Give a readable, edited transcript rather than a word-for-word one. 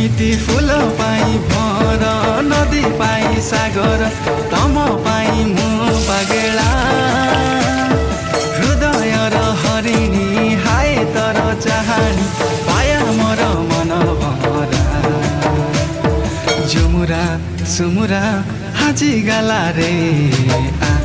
एमिति फूल पाई भर नदी पाई सागर तम पाई मु पागेला हृदय र हरिणी हाय तर चाहनी पाया मोर मन भरा झुमुरा सुमुरा हाजी गाला रे आ